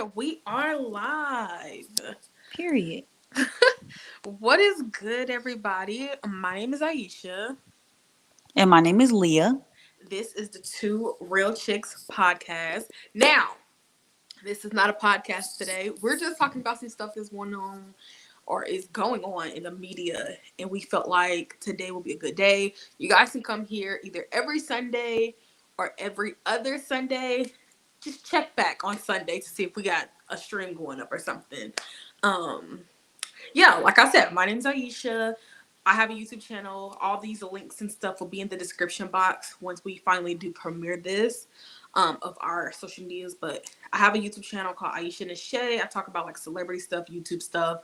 We are live. Period. What is good, everybody? My name is Aisha. And my name is Lyah. This is the Two Real Chicks podcast. Now, this is not a podcast today. We're just talking about some stuff that's going on or is going on in the media. And we felt like today will be a good day. You guys can come here either every Sunday or every other Sunday. Just check back on Sunday to see if we got a stream going up or something. Um, yeah, like I said, my name's Aisha. I have a YouTube channel. All these links and stuff will be in the description box once we finally do premiere this of our social medias. But I have a YouTube channel called Aisha and Shay. I talk about like celebrity stuff, YouTube stuff.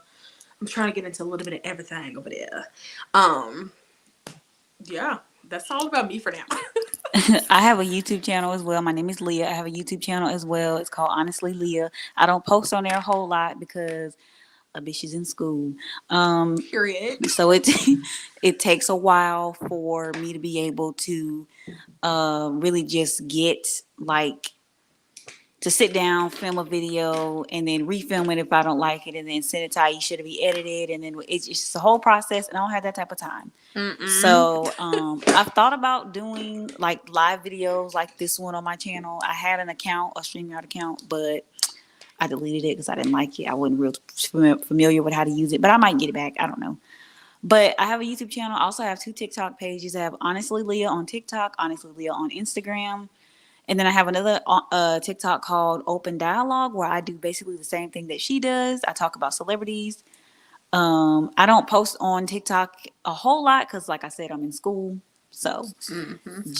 I'm trying to get into a little bit of everything over there. Um, yeah, that's all about me for now. I have a YouTube channel as well. My name is Lyah. I have a YouTube channel as well. It's called Honestly Lyah. I don't post on there a whole lot because a bitch is in school. Period. So it takes a while for me to be able to really just get like to sit down, film a video, and then refilm it if I don't like it, and then send it to Aisha to be edited, and then it's just a whole process, and I don't have that type of time. Mm-mm. So I've thought about doing like live videos like this one on my channel. I had an account, a StreamYard account, but I deleted it because I didn't like it. I wasn't real familiar with how to use it, but I might get it back. I don't know. But I have a YouTube channel. I also have two TikTok pages. I have Honestly Lyah on TikTok, Honestly Lyah on Instagram. And then I have another TikTok called Open Dialogue where I do basically the same thing that she does. I talk about celebrities. I don't post on TikTok a whole lot because, like I said, I'm in school. So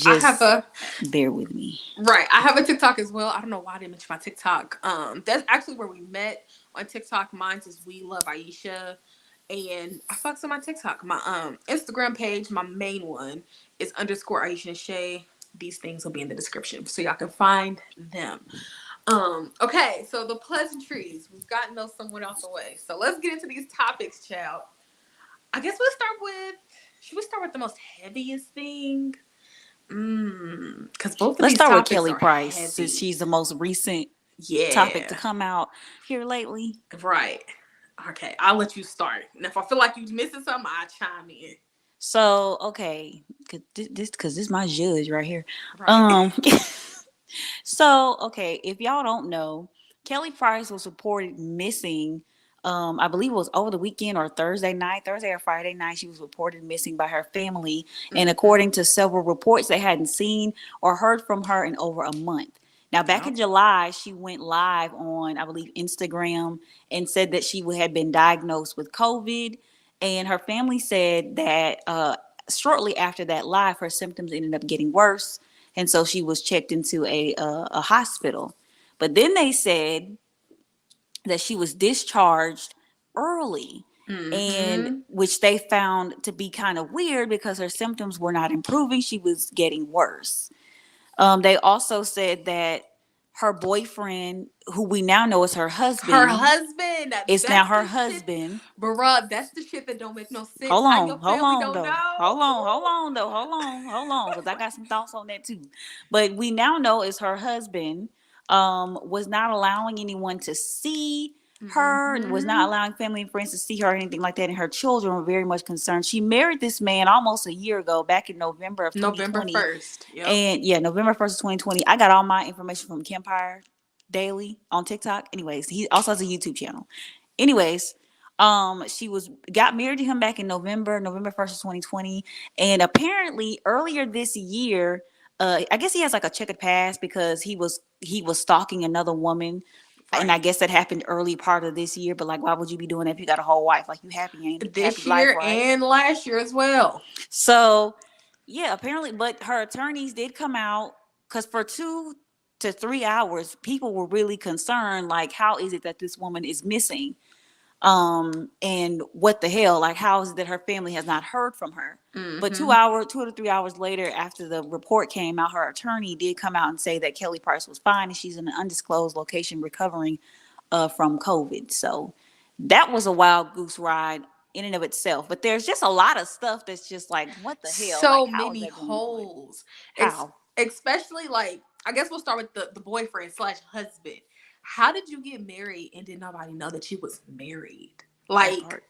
I have just a bear with me. Right. I have a TikTok as well. I don't know why I didn't mention my TikTok. That's actually where we met on TikTok. Mine's is We Love Aisha. And I fucks on my TikTok. My Instagram page, my main one, is underscore Aisha and Shay. These things will be in the description so y'all can find them. Okay, so the pleasantries. We've gotten those somewhat out the way. So let's get into these topics, child. I guess we'll start with should we start with the most heaviest thing? Because both of Let's these start with topics Kelly are Price heavy. since she's the most recent topic to Yeah, come out here lately. right. Okay, I'll let you start. And if I feel like you're missing something, I'll chime in. So okay, because this my judge right here. Right. Um, so okay, if y'all don't know, Kelly Price was reported missing. I believe it was over the weekend or Thursday or Friday night. She was reported missing by her family, and Mm-hmm. according to several reports, they hadn't seen or heard from her in over a month. Now, back Yep. in July, she went live on, I believe, Instagram and said that she had been diagnosed with COVID. And her family said that shortly after that live, her symptoms ended up getting worse. And so she was checked into a hospital. But then they said that she was discharged early, and Mm-hmm. which they found to be kind of weird because her symptoms were not improving. She was getting worse. They also said that her boyfriend, who we now know is her Her husband, husband. is now That's her the shit. husband. Bruh, that's the shit that don't make no sense. How your Hold family on don't though. know? Hold on, because I got some thoughts on that too. But we now know is her husband was not allowing anyone to see her, was not Mm-hmm. allowing family and friends to see her or anything like that. And her children were very much concerned. She married this man almost a year ago, back in November of November 2020. 1st. Yep. And yeah, November 1st of 2020. I got all my information from Kempire Daily on TikTok. Anyways, he also has a YouTube channel. Anyways, she was got married to him back in November 1st of 2020. And apparently earlier this year, I guess he has like a checkered past because he was stalking another woman. And Right. I guess that happened early part of this year, but like why would you be doing that if you got a whole wife? Like you happy, ain't it? Happy This life, year right? and last year as well. So yeah, apparently, but her attorneys did come out because for 2 to 3 hours, people were really concerned. Like, how is it that this woman is missing? And what the hell? Like, how is it that her family has not heard from her? But Mm-hmm. 2 to 3 hours later, after the report came out, her attorney did come out and say that Kelly Price was fine and she's in an undisclosed location recovering from COVID. So that was a wild goose ride in and of itself. But there's just a lot of stuff that's just like, what the hell? Like, So how is many that going on? holes. How? Especially like I guess we'll start with the boyfriend slash husband. How did you get married and did nobody know that you was married? That Like, part.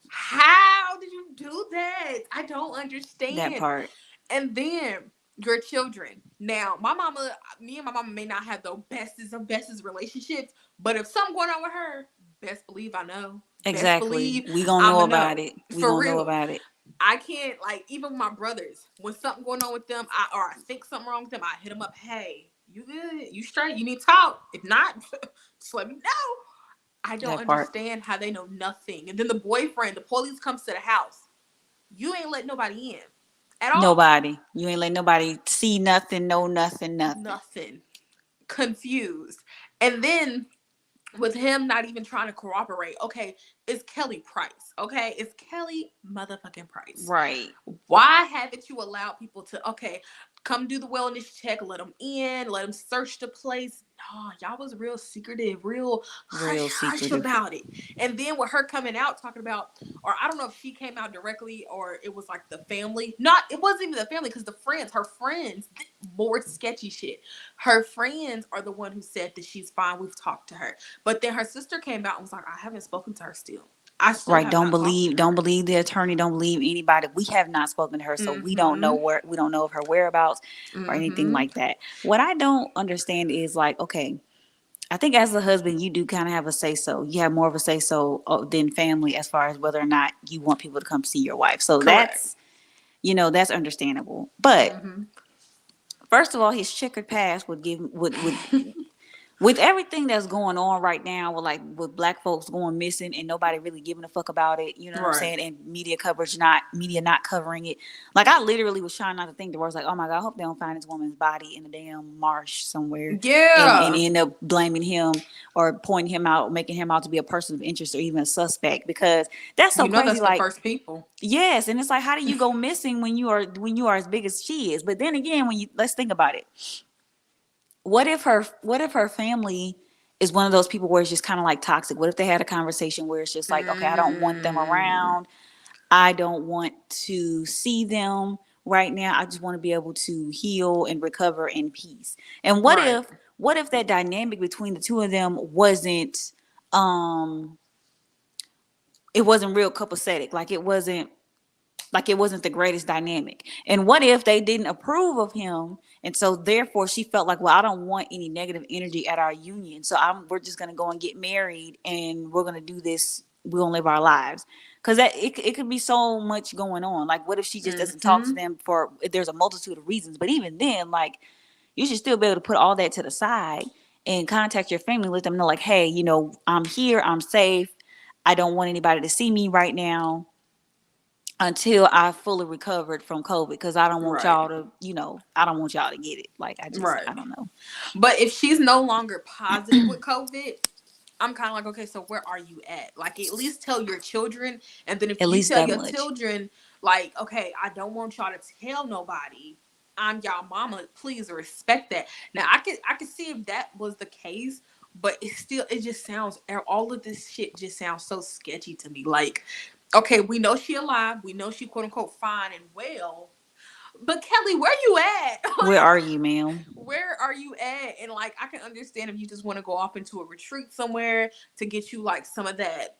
how did you do that? I don't That understand. part. And then your children. Now, me and my mama may not have the bestest of bestest relationships, but if something going on with her, best believe I know. Best Exactly. believe We gonna know I'ma about know. it. We For gonna know real. about it. I can't, like, even with my brothers, when something going on with them, or I think something wrong with them, I hit them up. Hey, you good? You straight? You need to talk? If not, just let me know. I don't That part. understand how they know nothing. And then the boyfriend, the police comes to the house. You ain't let nobody in at all. Nobody. You ain't let nobody see nothing, know nothing, nothing. Nothing. Confused. And then with him not even trying to cooperate. Okay, it's Kelly Price. Okay, it's Kelly motherfucking Price. Right. Why haven't you allowed people to, okay, come do the wellness check, let them in, let them search the place? No, y'all was real secretive, real hush Real hush secretive. about it. And then with her coming out talking about, or I don't know if she came out directly or it was like the family. Not, it wasn't even the family because the friends, her friends, more sketchy shit. Her friends are the one who said that she's fine. We've talked to her. But then her sister came out and was like, I haven't spoken to her still. I still Right. have not talked to Don't her. believe the attorney. Don't believe anybody. We have not spoken to her, so we don't know Mm-hmm. where we don't know of her whereabouts or anything Mm-hmm. like that. What I don't understand is like, okay, I think as a husband, you do kind of have a say so. You have more of a say so than family as far as whether or not you want people to come see your wife. So Correct. that's, that's understandable. But Mm-hmm. first of all, his checkered past would with everything that's going on right now with black folks going missing and nobody really giving a fuck about it, you know what I'm Right. saying, and media not covering it. Like I literally was trying not to think the words, like, oh my god, I hope they don't find this woman's body in a damn marsh somewhere and Yeah. end up blaming him or pointing him out, making him out to be a person of interest or even a suspect, because that's so You know crazy. that's the Like, first people. yes, and it's like, how do you go missing when you are as big as she is? But then again, when you let's think about it, what if her family is one of those people where it's just kind of like toxic? What if they had a conversation where it's just like, okay, I don't want them Mm, around. I don't want to see them right now. I just want to be able to heal and recover in peace. And right. what if that dynamic between the two of them um wasn't real copacetic? Like it wasn't the greatest dynamic. And what if they didn't approve of him? And so therefore she felt like, well, I don't want any negative energy at our union. So we're just going to go and get married and we're going to do this. We're going to live our lives. Cause it could be so much going on. Like, what if she just doesn't talk to Mm-hmm. them there's a multitude of reasons, but even then, like, you should still be able to put all that to the side and contact your family, let them know like, hey, I'm here, I'm safe. I don't want anybody to see me right now until I fully recovered from COVID, because I don't want Right. y'all to, I don't want y'all to get it. Like, Right. I don't know. But if she's no longer positive with COVID, I'm kind of like, okay, so where are you at? Like, at least tell your children. And then if At you least tell that your much. children, like, okay, I don't want y'all to tell nobody, I'm y'all mama, please respect that. Now, I could see if that was the case, but it just sounds, all of this shit just sounds so sketchy to me. Like, okay, we know she alive. We know she quote unquote fine and well. But Kelly, where you at? Where Like, are you, ma'am? where are you at? And like, I can understand if you just want to go off into a retreat somewhere to get you like some of that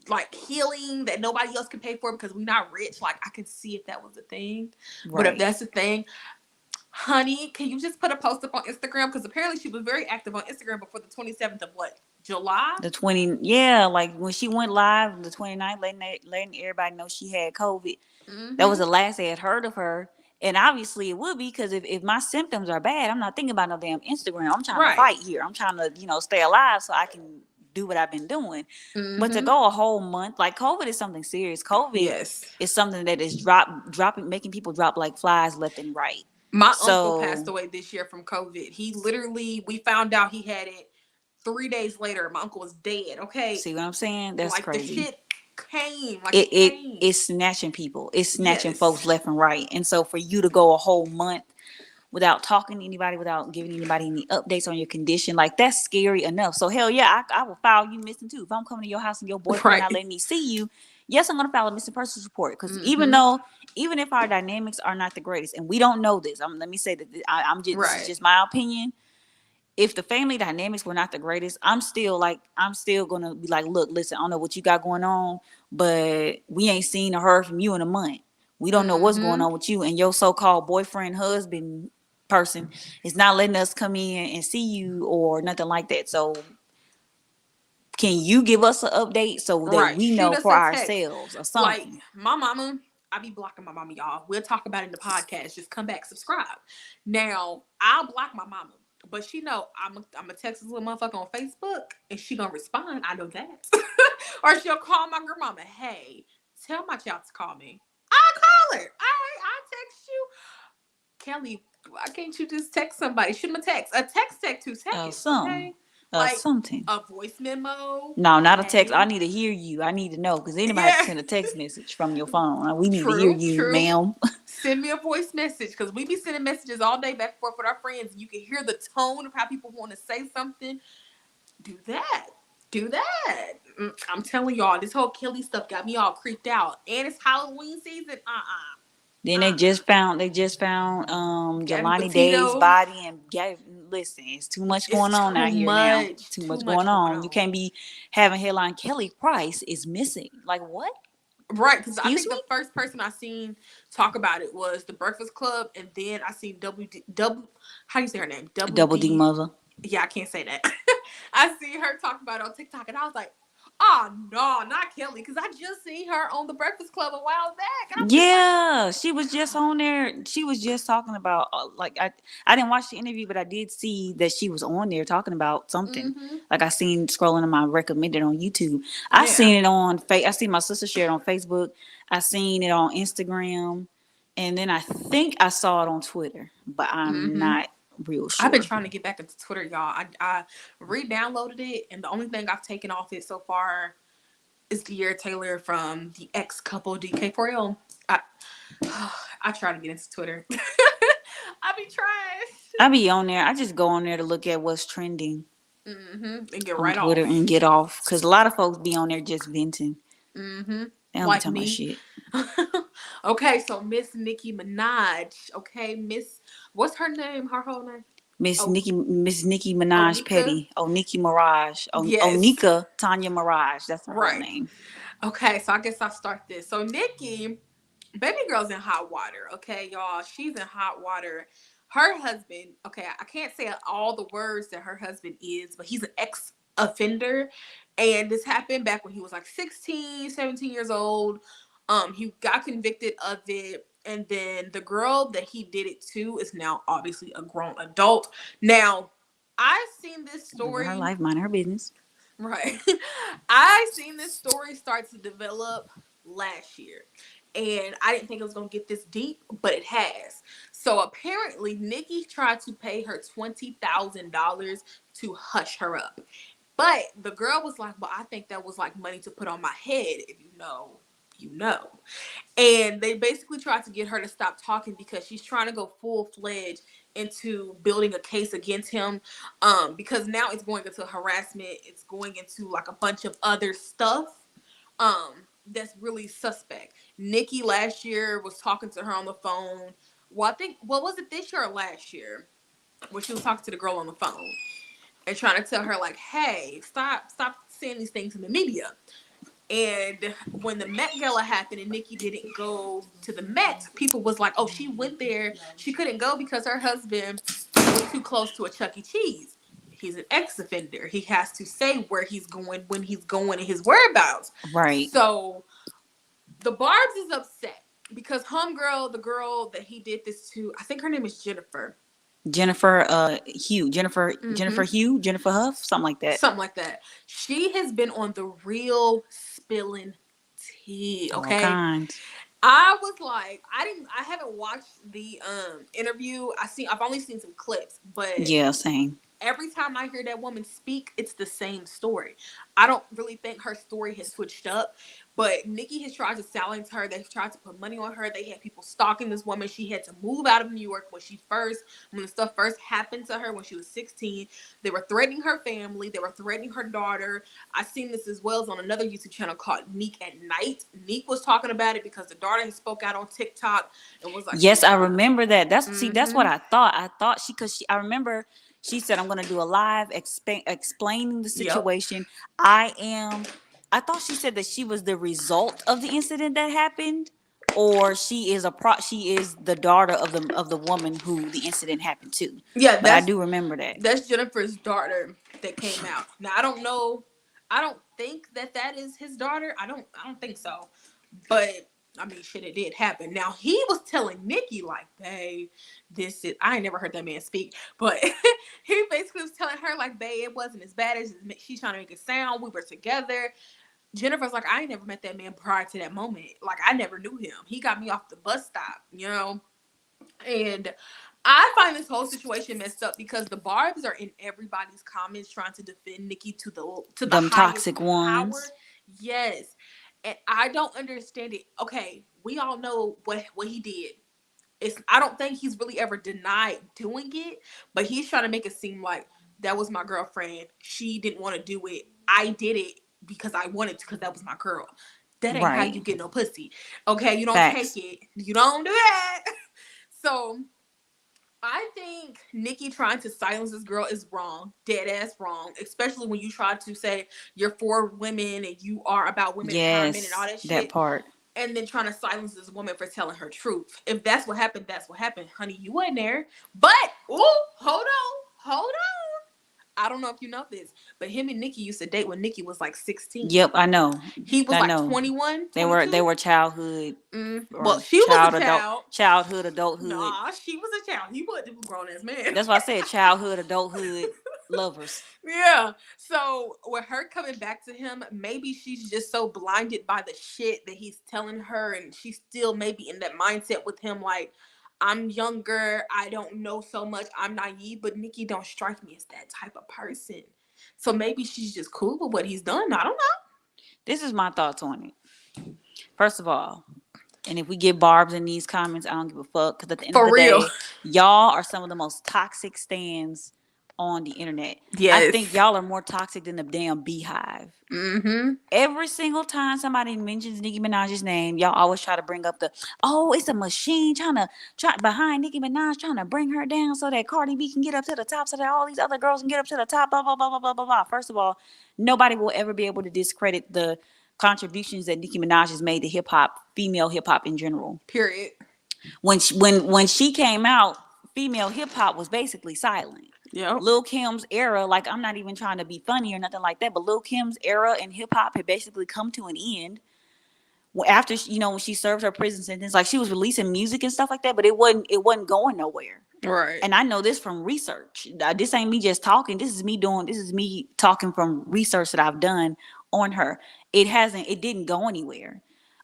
like healing that nobody else can pay for because we're not rich. Like, I can see if that was a thing. But if Right. that's the thing, honey, can you just put a post up on Instagram? Because apparently she was very active on Instagram before the 27th of what? July? The 20, yeah, like when she went live the 29th, letting everybody know she had COVID. That was Mm-hmm. the last they had heard of her. And obviously it would be, because if my symptoms are bad, I'm not thinking about no damn Instagram. I'm trying to Right. fight here. I'm trying to, stay alive so I can do what I've been doing. But to Mm-hmm. go a whole month, like, COVID is something serious. COVID Yes. is something that is dropping, making people drop like flies left and right. My uncle passed So away this year from COVID. He literally, we found out he had it 3 days later. My uncle was dead. Okay. see what I'm saying? That's Like the crazy. shit came. Like It it it came. it's snatching people. It's snatching Yes. folks left and right. And so for you to go a whole month without talking to anybody, without giving anybody any updates on your condition, like, that's scary enough. So hell yeah, I will file you missing too. If I'm coming to your house and your boyfriend Right. not letting me see you, yes, I'm gonna file a missing persons report because Mm-hmm. even if our dynamics are not the greatest, and we don't know this, let me say that I'm just this is Right. just my opinion. If the family dynamics were not the greatest, I'm still gonna be like, look, listen, I don't know what you got going on, but we ain't seen or heard from you in a month. We don't know what's going Mm-hmm. on with you and your so-called boyfriend, husband person is not letting us come in and see you or nothing like that. So can you give us an update so that Right. we Shoot know us for a text. ourselves or Like something? my mama, I be blocking my mama, y'all. We'll talk about it in the podcast. Just come back, subscribe. Now, I'll block my mama. But she know I'm a text this little motherfucker on Facebook and she gonna respond. I know that. Or she'll call my grandmama. Hey, tell my child to call me. I'll call her. All right, I'll text you. Kelly, why can't you just text somebody? Shoot them a text. A text take 2 seconds, Something, okay? Like something. a voice memo. No, not a text. I Hey. need to hear you. I need to know because anybody can Yeah. send a text message from your phone. We need to hear True, you, true. ma'am. Send me a voice message because we be sending messages all day back and forth with our friends. And you can hear the tone of how people want to say something. Do that. Do that. I'm telling y'all, this whole Kelly stuff got me all creeped out. And it's Halloween season. Then Uh-uh. they just found Gabby Jelani Dave's Petito. body and gave listen, it's too much It's going on too out here now. much. Too Too much much going going on. You on. can't be having headline Kelly Price is missing. Like what? Right, because I Excuse think me? the first person I seen talk about it was the Breakfast Club, and then I seen double. How do you say her name? Double Double D D. mother. Yeah, I can't say that. I see her talk about it on TikTok, and I was like, "Oh no, not Kelly," because I just seen her on the Breakfast Club a while back, and I'm just like, Yeah, she was just on there. She was just talking about like I didn't watch the interview, but I did see that she was on there talking about something. mm-hmm. Like I seen scrolling in my recommended on YouTube. I Yeah, seen it on I seen my sister share it on Facebook. I seen it on Instagram, and then I think I saw it on Twitter, but I'm mm-hmm. not real I've been sure. trying to get back into Twitter, y'all. I re-downloaded it, and the only thing I've taken off it so far is De'Ara Taylor from the ex couple DK4L. I I try to get into Twitter. I be I trying. be on there. I just go on there to look at what's trending And get on right Twitter off. and get off because a lot of folks be on there just venting. Mm-hmm. They don't be Like talking about me. shit. Okay, so Miss Nicki Minaj. Okay, Miss, what's her name? Her whole name? Oh, Miss Nicki Minaj Onika. Petty. Oh, Nicki Mirage. Oh, Yes. Onika Tanya Mirage. That's her whole Right. name. Okay, so I guess I'll start this. So Nicki, baby girl's in hot water. Okay, y'all. She's in hot water. Her husband, okay, I can't say all the words that her husband is, but he's an ex offender. And this happened back when he was like 16, 17 years old. He got convicted of it. And then the girl that he did it to is now obviously a grown adult. Now, I've seen this Living her story. life, minding her business. Right. I seen this story start to develop last year. And I didn't think it was going to get this deep, but it has. So apparently, Nicki tried to pay her $20,000 to hush her up. But the girl was like, well, I think that was like money to put on my head. If you know, you know. And they basically tried to get her to stop talking because she's trying to go full fledged into building a case against him. Because now it's going into harassment, it's going into like a bunch of other stuff. That's really suspect. Nicki last year was talking to her on the phone. Well, I think what was it, this year or last year? Where she was talking to the girl on the phone and trying to tell her like, hey, stop saying these things in the media. And when the Met Gala happened and Nicki didn't go to the Met, people was like, oh, she went there. She couldn't go because her husband was too close to a Chuck E. Cheese. He's an ex-offender. He has to say where he's going, when he's going, and his whereabouts. Right. So the Barb's is upset because homegirl, the girl that he did this to, I think her name is Jennifer. Jennifer Hugh. Mm-hmm. Jennifer Huff, something like that. Something like that. She has been on the real spilling tea. All Okay. kinds. I was like, I haven't watched the interview. I've only seen some clips, but Yeah, same. every time I hear that woman speak, it's the same story. I don't really think her story has switched up, but Nicki has tried to silence her. They've tried to put money on her. They had people stalking this woman. She had to move out of New York when the stuff first happened to her when she was 16. They were threatening her family. They were threatening her daughter. I seen this as well as on another YouTube channel called Neek at Night. Neek was talking about it because the daughter had spoke out on TikTok and was like, she Yes, was I trying to. remember that. That's what Mm-hmm. I thought. I thought I remember she said, I'm gonna do a live explaining the Yep. situation. I am. I thought she said that she was the result of the incident that happened, or she is the daughter of the woman who the incident happened to. Yeah, But I do remember that. that's Jennifer's daughter that came out. Now I don't know. I don't think that is his daughter. I don't think so. But I mean, shit, it did happen. Now he was telling Nicki like, "Babe, this is." I ain't never heard that man speak, but he basically was telling her like, "Babe, it wasn't as bad as she's trying to make it sound. We were together." Jennifer's like, "I ain't never met that man prior to that moment. Like, I never knew him. He got me off the bus stop, you know." And I find this whole situation messed up because the Barbs are in everybody's comments trying to defend Nicki to the Them highest toxic power. ones. Yes. And I don't understand it. Okay, we all know what he did. I don't think he's really ever denied doing it, but he's trying to make it seem like that was my girlfriend. She didn't want to do it. I did it because I wanted to because that was my girl. That ain't how you Right. get no pussy. Okay, you don't take Facts. it. You don't do that. So I think Nicki trying to silence this girl is wrong, dead ass wrong, especially when you try to say you're for women and you are about women empowerment and all Yes, that that shit, part. and then trying to silence this woman for telling her truth. If that's what happened, that's what happened, honey. You wasn't there. But hold on. I don't know if you know this, but him and Nicki used to date when Nicki was like 16. Yep, I know. He was I like know. 21, They 22. were childhood Well, or she was a child. childhood adulthood. Nah, she was a child. He wasn't a grown ass man. That's why I said childhood adulthood lovers. Yeah. So with her coming back to him, maybe she's just so blinded by the shit that he's telling her, and she's still maybe in that mindset with him, like, I'm younger, I don't know so much, I'm naive, but Nicki don't strike me as that type of person. So maybe she's just cool with what he's done. I don't This is my thoughts on it. First of all, and if we get barbs in these comments, I don't give a fuck. Because at the know. end of For the real. day, y'all are some of the most toxic stands on the internet. I think Yes. y'all are more toxic than the damn beehive. Mm-hmm. Every single time somebody mentions Nicki Minaj's name, y'all always try to bring up it's a machine try behind Nicki Minaj trying to bring her down so that Cardi B can get up to the top, so that all these other girls can get up to the top, blah, blah, blah, blah, blah, blah, blah. First of all, nobody will ever be able to discredit the contributions that Nicki Minaj has made to hip hop, female hip hop in general. Period. When she came out, female hip hop was basically silent. Yep. Lil Kim's era, like I'm not even trying to be funny or nothing like that, but Lil Kim's era in hip hop had basically come to an end after when she served her prison sentence. Like she was releasing music and stuff like that, but it wasn't going nowhere. Right. And I know this from research. This ain't me just talking. This is me talking from research that I've done on her. It didn't go anywhere.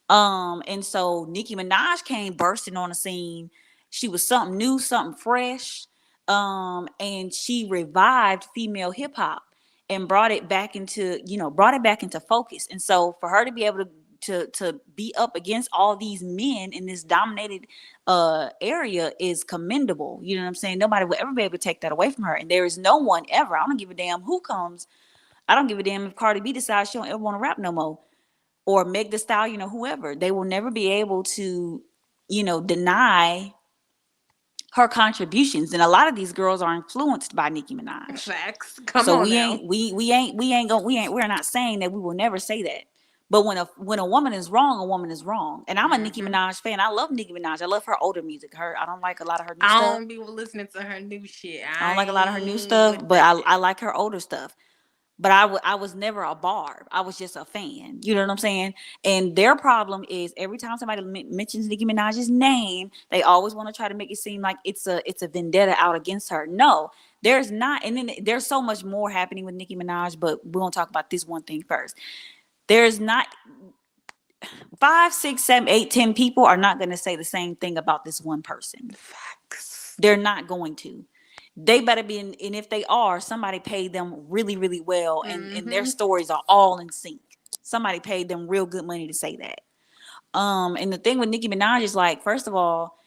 And so Nicki Minaj came bursting on the scene. She was something new, something fresh. And she revived female hip hop and brought it back into focus. And so for her to be able to be up against all these men in this dominated area is commendable. You know what I'm saying? Nobody will ever be able to take that away from her. And there is no one ever. I don't give a damn who comes. I don't give a damn if Cardi B decides she don't ever want to rap no more, or Meg the Stallion or whoever. They will never be able to, deny her contributions. And a lot of these girls are influenced by Nicki Minaj. Facts. Come So on now. we're not saying that we will never say that. But when a woman is wrong, a woman is wrong. And I'm a Nicki Mm-hmm. Minaj fan. I love Nicki Minaj. I love her older music. I don't like a lot of her new I stuff. don't be listening to her new shit. I don't I like a lot of her new ain't stuff, with but that. I like her older stuff. But I was never a barb. I was just a fan. You know what I'm saying? And their problem is every time somebody mentions Nicki Minaj's name, they always want to try to make it seem like it's a vendetta out against her. No, there's not. And then there's so much more happening with Nicki Minaj, but we're gonna talk about this one thing first. There's not 5, 6, 7, 8, 10 people are not going to say the same thing about this one person. Facts. They're not going to. they better be in, and if they are, somebody paid them really, really well, and their Mm-hmm. stories are all in sync. Somebody paid them real good money to say that. And the thing with Nicki Minaj is like, first of all,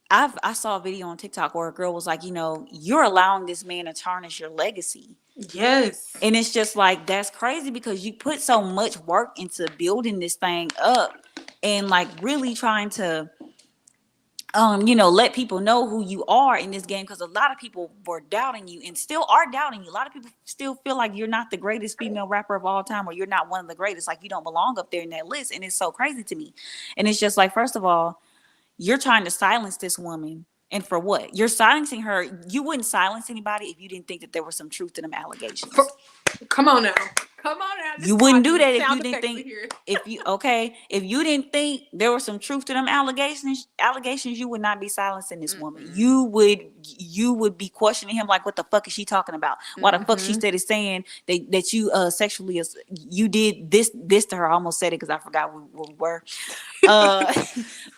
I saw a video on TikTok where a girl was like, you're allowing this man to tarnish your legacy. Yes. And it's just like, that's crazy because you put so much work into building this thing up and like really trying to let people know who you are in this game, because a lot of people were doubting you and still are doubting you. A lot of people still feel like you're not the greatest female rapper of all time, or you're not one of the greatest, like you don't belong up there in that list. And it's so crazy to me. And it's just like, first of all, you're trying to silence this woman. And for what? You're silencing her. You wouldn't silence anybody if you didn't think that there was some truth to them allegations. Come on now. Come on now. You wouldn't do that if you Sound didn't effects think in here. if you didn't think there was some truth to them allegations, you would not be silencing this woman. You would be questioning him like, what the fuck is she talking about? Why the fuck she started saying that you sexually you did this to her? I almost said it because I forgot where we were.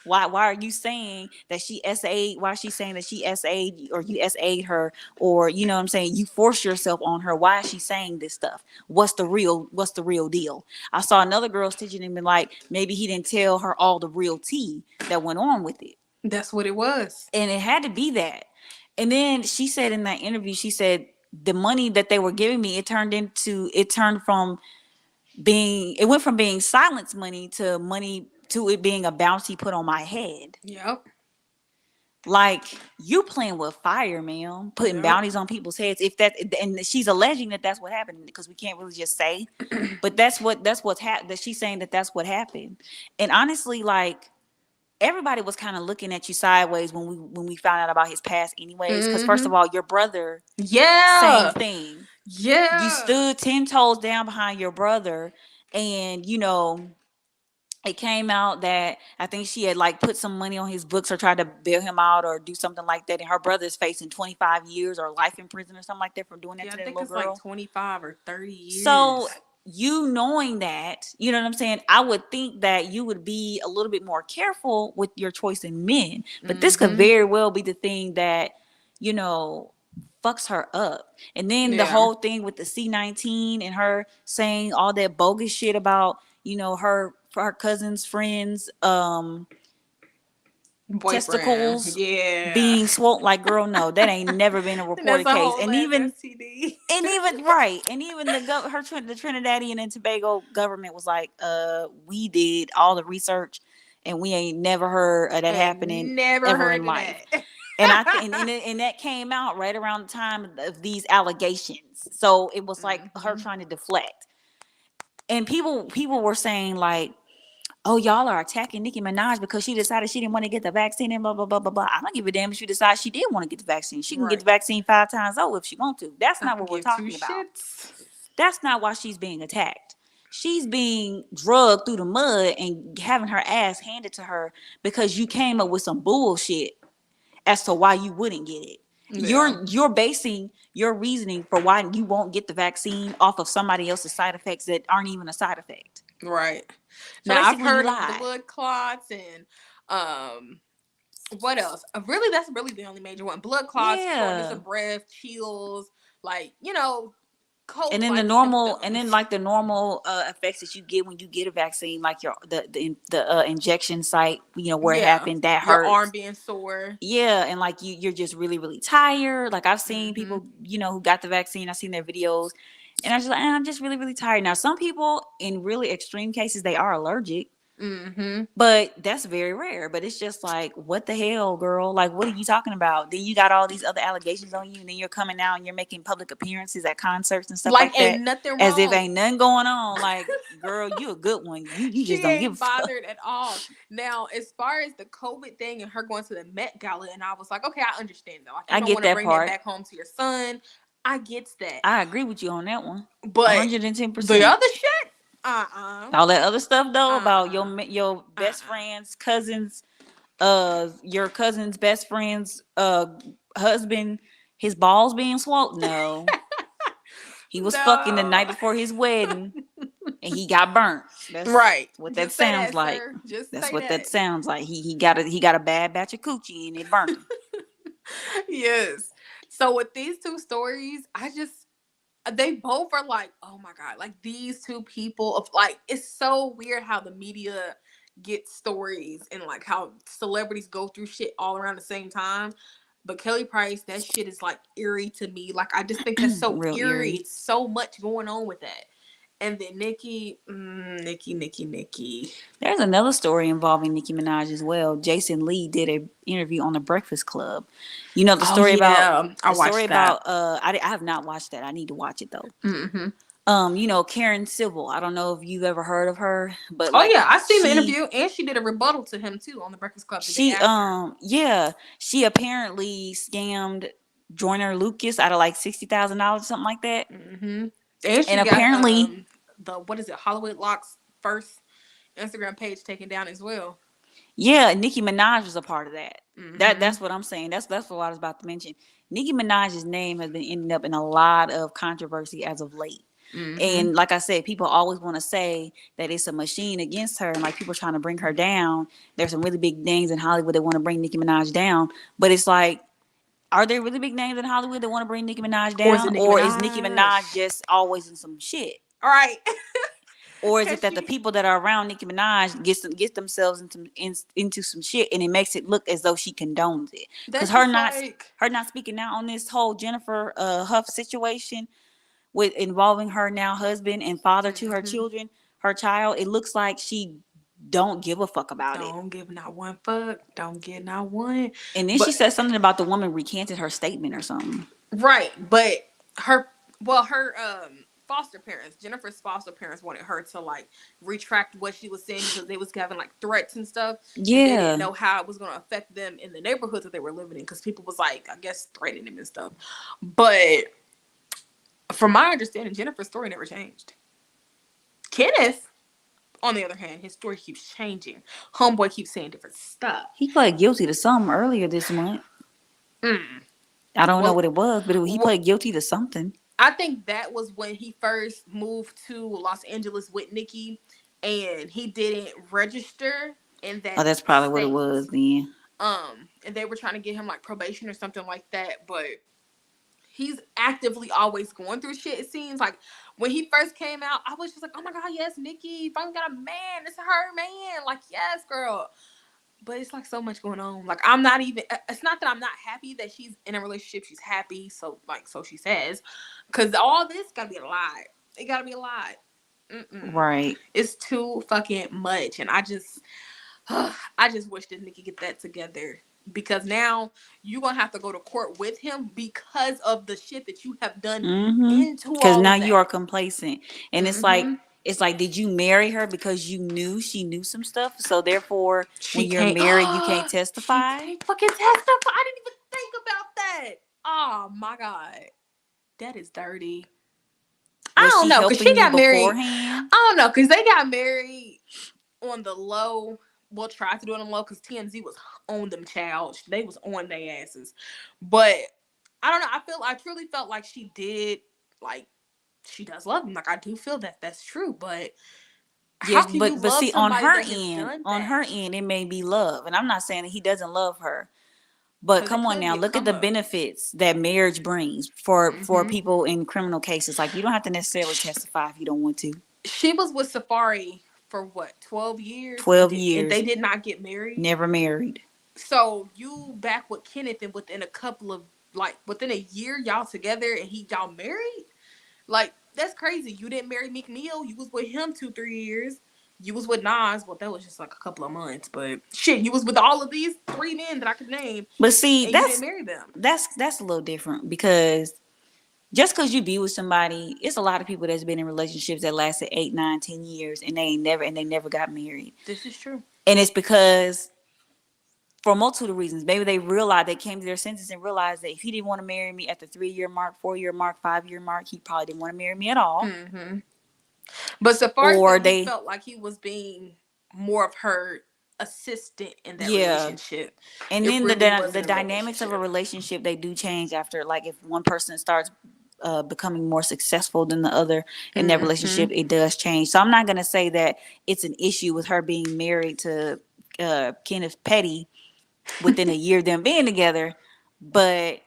Why are you saying that she SA'd? Why is she saying that she SA'd, or you SA'd her, or you know what I'm saying, you forced yourself on her? Why is she saying this stuff? What's the real deal? I saw another girl stitching him and like, maybe he didn't tell her all the real tea that went on with it. That's what it was. And it had to be that. And then she said in that interview, she said the money that they were giving me, it went from being silence money to it being a bounty put on my head. Yep. Like, you playing with fire, man, putting bounties on people's heads. And she's alleging that that's what happened, because we can't really just say, but what's happened. That she's saying that that's what happened. And honestly, like, everybody was kind of looking at you sideways when we found out about his past, anyways. Because first of all, your brother, same thing. Yeah. You stood 10 toes down behind your brother, and it came out that I think she had like put some money on his books or tried to bail him out or do something like that. And her brother's facing 25 years or life in prison or something like that for doing that to that little girl. I think it's like 25 or 30 years. So you knowing that, you know what I'm saying, I would think that you would be a little bit more careful with your choice in men. But this could very well be the thing that, fucks her up. And then the whole thing with the C19 and her saying all that bogus shit about, her cousin's friends testicles being swollen. Like, girl, no, that ain't never been a reported case. And even right, and even the Trinidadian and Tobago government was like, we did all the research and we ain't never heard of that happening ever in life. And I think and that came out right around the time of these allegations. So it was like her trying to deflect. And people were saying like, oh, y'all are attacking Nicki Minaj because she decided she didn't want to get the vaccine and blah, blah, blah, blah, blah. I don't give a damn if she decides she did want to get the vaccine. She can get the vaccine 5 times over if she wants to. That's not what we're talking about. That's not why she's being attacked. She's being drugged through the mud and having her ass handed to her because you came up with some bullshit as to why you wouldn't get it. Yeah. You're basing your reasoning for why you won't get the vaccine off of somebody else's side effects that aren't even a side effect. Right. So now I've heard of blood clots and what else? Really, that's really the only major one. Blood clots, shortness of breath, chills, like, cold. And then the normal effects that you get when you get a vaccine, like the injection site, where it happened, that hurts. Your arm being sore. Yeah, and like you're just really, really tired. Like, I've seen people, who got the vaccine. I've seen their videos, and I was just like, I'm just really, really tired. Now, some people, in really extreme cases, they are allergic. But that's very rare. But it's just like, what the hell, girl? Like, what are you talking about? Then you got all these other allegations on you, and then you're coming out and you're making public appearances at concerts and stuff like that. Ain't nothing wrong. As if ain't nothing going on. Like, girl, you a good one. You just don't give a fuck. Bothered at all. Now, as far as the COVID thing and her going to the Met Gala, and I was like, okay, I understand though. I get that bring part. That back home to your son. I get that. I agree with you on that one. But 110%. The other shit. All that other stuff though, about your best friend's cousins, your cousin's best friend's husband, his balls being swollen. No. He was fucking the night before his wedding and he got burnt. That's what that sounds like. That's what that sounds like. He got a bad batch of coochie and it burnt him. Yes. So with these two stories, they both are like, oh my god, like these two people of like, it's so weird how the media gets stories and like how celebrities go through shit all around the same time. But Kelly Price, that shit is like eerie to me. Like I just think that's so Real eerie. eerie. It's so much going on with that. And then Nikki. There's another story involving Nicki Minaj as well. Jason Lee did a interview on the Breakfast Club. You know the Oh story about yeah, I watched that. I have not watched that. I need to watch it though. Mm-hmm. You know Karen Civil. I don't know if you've ever heard of her, but Oh like yeah, I seen the interview, and she did a rebuttal to him too on the Breakfast Club the day she after. yeah, she apparently scammed Joyner Lucas out of like $60,000, something like that. Mm-hmm. And And she got apparently, the what is it, Hollywood Locks first Instagram page taken down as well. yeah, Nicki Minaj was a part of that. Mm-hmm. That's what I'm saying. That's what I was about to mention. Nicki Minaj's name has been ending up in a lot of controversy as of late. Mm-hmm. And like I said, people always want to say that it's a machine against her, and like people trying to bring her down. There's some really big names in Hollywood that want to bring Nicki Minaj down, but it's like, are there really big names in Hollywood that want to bring Nicki Minaj Or is down, it Nicki or is Nicki Minaj? Minaj just always in some shit? All right. Or is it Cause that the she, people that are around Nicki Minaj get themselves into some shit, and it makes it look as though she condones it? Because that's just like, her not speaking out on this whole Jennifer Huff situation with involving her now husband and father to her mm-hmm. children, her child. It looks like she don't give a fuck about it. Don't give not one fuck. Don't get not one. And then But she said something about the woman recanted her statement or something. right, but her her foster parents, Jennifer's foster parents wanted her to like retract what she was saying because they was having like threats and stuff, and they didn't Yeah. know how it was going to affect them in the neighborhoods that they were living in because people was like, I guess, threatening them and stuff. But from my understanding, Jennifer's story never changed. Kenneth, on the other hand, his story keeps changing. Homeboy keeps saying different stuff. He pled guilty to something earlier this month. Mm. I don't know Well, what it was, but he pled guilty to something. I think that was when he first moved to Los Angeles with Nicki, and he didn't register in Oh, that that's probably what it state. was then. And they were trying to get him like probation or something like that, but he's actively always going through shit. It seems like when he first came out, I was just like, oh my god, yes, Nicki finally got a man. It's her man. Like, yes, girl. But it's like so much going on. Like, I'm not even, it's not that I'm not happy that she's in a relationship. She's happy. So, like, so she says. Because all this gotta be a lie. It gotta be a lie. Mm-mm. Right. It's too fucking much. And I just wish that Nicki get that together. Because now you're gonna have to go to court with him because of the shit that you have done Mm-hmm. into Because all now of you are that. complacent. And Mm-hmm. it's like, did you marry her because you knew she knew some stuff? So therefore, She when you're can't. married, you can't She testify? can't fucking testify. I didn't even think about that. Oh my god, that is dirty. I Was don't she know, cause she helping you got married. beforehand? I don't know, cause they got married on the low. Well, tried to do it on the low, cause TMZ was on them, child. They was on their asses. But I don't know. I truly felt like she did, like she does love him. Like I do feel that that's true. But how Yes, can you but love see, somebody that has done on that? her end, it may be love, and I'm not saying that he doesn't love her. But Cause it come on could now, be a look at come the up. benefits that marriage brings for Mm-hmm. people in criminal cases. Like you don't have to necessarily testify if you don't want to. She was with Safari for what, 12 years, 12 years, they did not get married. never married. So you back with Kenneth, and within a year y'all together, and y'all married. Like that's crazy. You didn't marry Meek Mill. You was with him 2-3 years. You was with Nas. Well, that was just like a couple of months, but shit, you was with all of these 3 men that I could name, But see, and you didn't marry them. that's a little different because just because you be with somebody, it's a lot of people that's been in relationships that lasted 8, 9, 10 years, and they never got married. This is true. And it's because for a multitude of reasons. Maybe they came to their senses and realized that if he didn't want to marry me at the 3 year mark, 4 year mark, 5 year mark, he probably didn't want to marry me at all. Mm-hmm. But Safari Or said he they, felt like he was being more of her assistant in that yeah. relationship. And It then really the wasn't a dynamics of a relationship. relationship, they do change after, like if one person starts becoming more successful than the other in that Mm-hmm. relationship, it does change. So I'm not going to say that it's an issue with her being married to Kenneth Petty within a year of them being together, but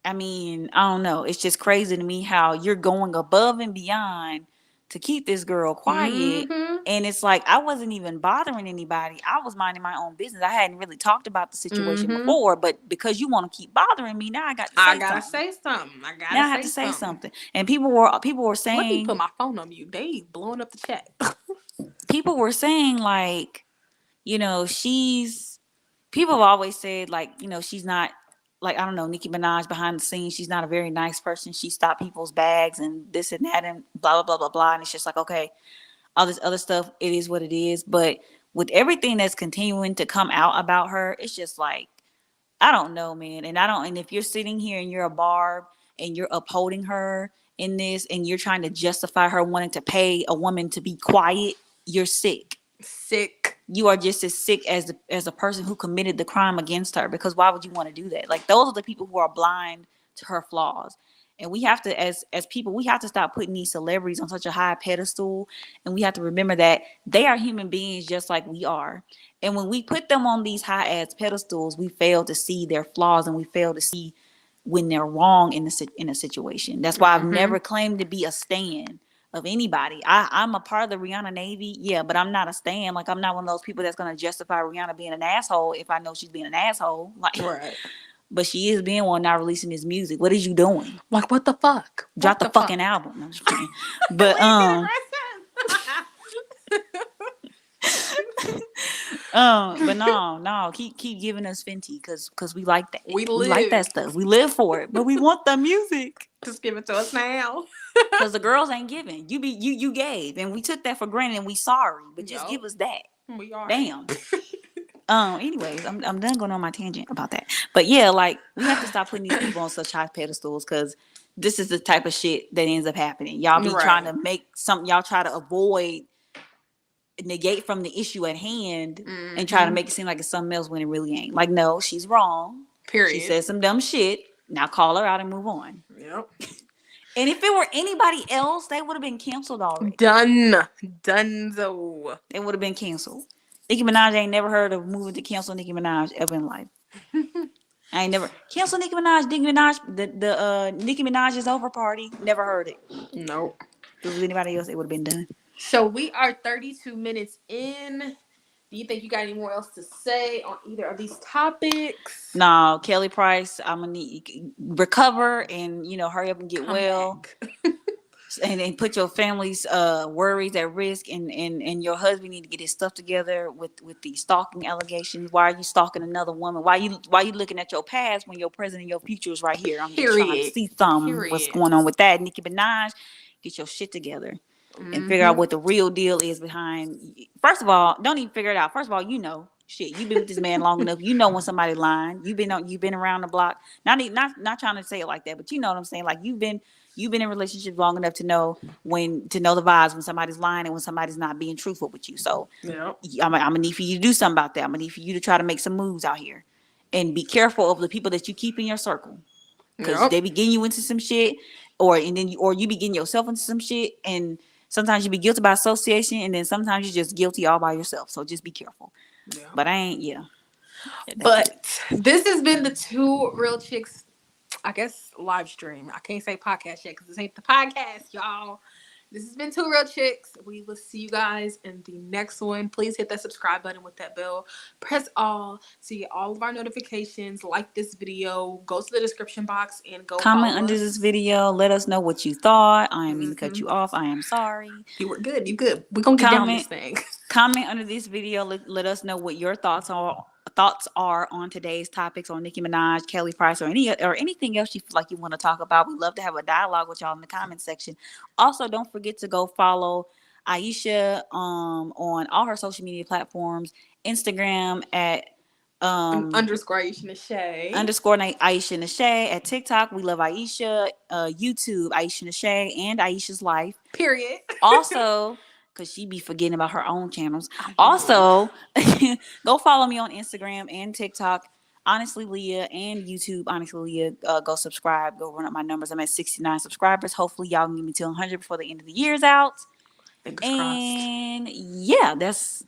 I mean, I don't know. It's just crazy to me how you're going above and beyond to keep this girl quiet. Mm-hmm. And it's like I wasn't even bothering anybody. I was minding my own business. I hadn't really talked about the situation Mm-hmm. before, but because you want to keep bothering me, now I got to I say gotta something. say something. I gotta Now I have say to say something. something. And people were Let me put saying my phone on mute. They blowing up the chat. like, she's people have always said like, she's not like, I don't know, Nicki Minaj behind the scenes, she's not a very nice person. She stopped people's bags and this and that and blah blah blah blah blah. And it's just like, okay, all this other stuff, it is what it is. But with everything that's continuing to come out about her, it's just like, I don't know, man. And if you're sitting here and you're a Barb and you're upholding her in this and you're trying to justify her wanting to pay a woman to be quiet, you're sick. Sick. You are just as sick as the person who committed the crime against her, because why would you want to do that? Like, those are the people who are blind to her flaws. And we have to, as people, we have to stop putting these celebrities on such a high pedestal, and we have to remember that they are human beings just like we are. And when we put them on these high ass pedestals, we fail to see their flaws, and we fail to see when they're wrong in a situation. That's why I've Mm-hmm. never claimed to be a stan of anybody. I'm a part of the Rihanna Navy, yeah, but I'm not a stan. Like, I'm not one of those people that's gonna justify Rihanna being an asshole if I know she's being an asshole. Like, Right. but she is being one, not releasing this music. What is you doing? Like, what the fuck? Drop What the the fucking fuck? album. I'm just kidding. But but no, keep giving us Fenty, cause we like that. We We like that live. stuff. We live for it. But we want the music. Just give it to us now. Cause the girls ain't giving. You gave, and we took that for granted, and we sorry. But just Yup. give us that. We are. Damn. Anyways, I'm done going on my tangent about that. But yeah, like, we have to stop putting these people on such high pedestals, because this is the type of shit that ends up happening. Y'all be trying to make something, y'all try to avoid, negate from the issue at hand, and try to make it seem like it's something else when it really ain't. Like, no, she's wrong. Period. She said some dumb shit. Now call her out and move on. Yep. And if it were anybody else, they would have been canceled already. Dunzo. They would have been canceled. Nicki Minaj ain't never heard of moving to cancel Nicki Minaj ever in life. I ain't never cancel Nicki Minaj. The Nicki Minaj is over party. Never heard it. Nope. If it was anybody else, it would have been done. So we are 32 minutes in. Do you think you got any more else to say on either of these topics? No, Kelly Price, I'm gonna need recover and hurry up and get well. And put your family's worries at risk, and your husband need to get his stuff together with the stalking allegations. Why are you stalking another woman? Why you looking at your past when your present and your future is right here? I'm just trying to see what's going on with that. Nicki Minaj, get your shit together and figure out what the real deal is behind. First of all, don't even figure it out. First of all, shit, you've been with this man long enough. You know when somebody lying. You've been around the block. Not trying to say it like that, but you know what I'm saying. Like, you've been in relationships long enough to know the vibes when somebody's lying and when somebody's not being truthful with you. So I'm gonna need for you to do something about that. I'm gonna need for you to try to make some moves out here, and be careful of the people that you keep in your circle, because they be getting you into some shit, or you be getting yourself into some shit, and sometimes you be guilty by association, and then sometimes you're just guilty all by yourself. So just be careful. Yeah. But But this has been the Two Real Chicks, I guess, live stream. I can't say podcast yet because this ain't the podcast, y'all. This has been Two Real Chicks. We will see you guys in the next one. Please hit that subscribe button with that bell. Press all to get all of our notifications. Like this video. Go to the description box and go comment under this video. Let us know what you thought. I am mean to cut you off. I am sorry. You were good. You good. We're going to get down this thing. Comment under this video. Let us know what your thoughts are on today's topics on Nicki Minaj, Kelly Price, or anything else you feel like you want to talk about. We'd love to have a dialogue with y'all in the comment section. Also, don't forget to go follow Aisha on all her social media platforms. Instagram at underscore Aisha Nashay. Underscore Aisha Nashay. At TikTok, we love Aisha. YouTube, Aisha Nashay and Aisha's Life. Period. Also, because she be forgetting about her own channels. Also, go follow me on Instagram and TikTok, Honestly Lyah, and YouTube, Honestly Lyah. Go subscribe. Go run up my numbers. I'm at 69 subscribers. Hopefully, y'all can get me to 100 before the end of the year's out. Fingers crossed. Yeah, that's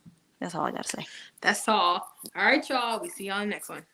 all I got to say. That's all. All right, y'all. We see y'all in the next one.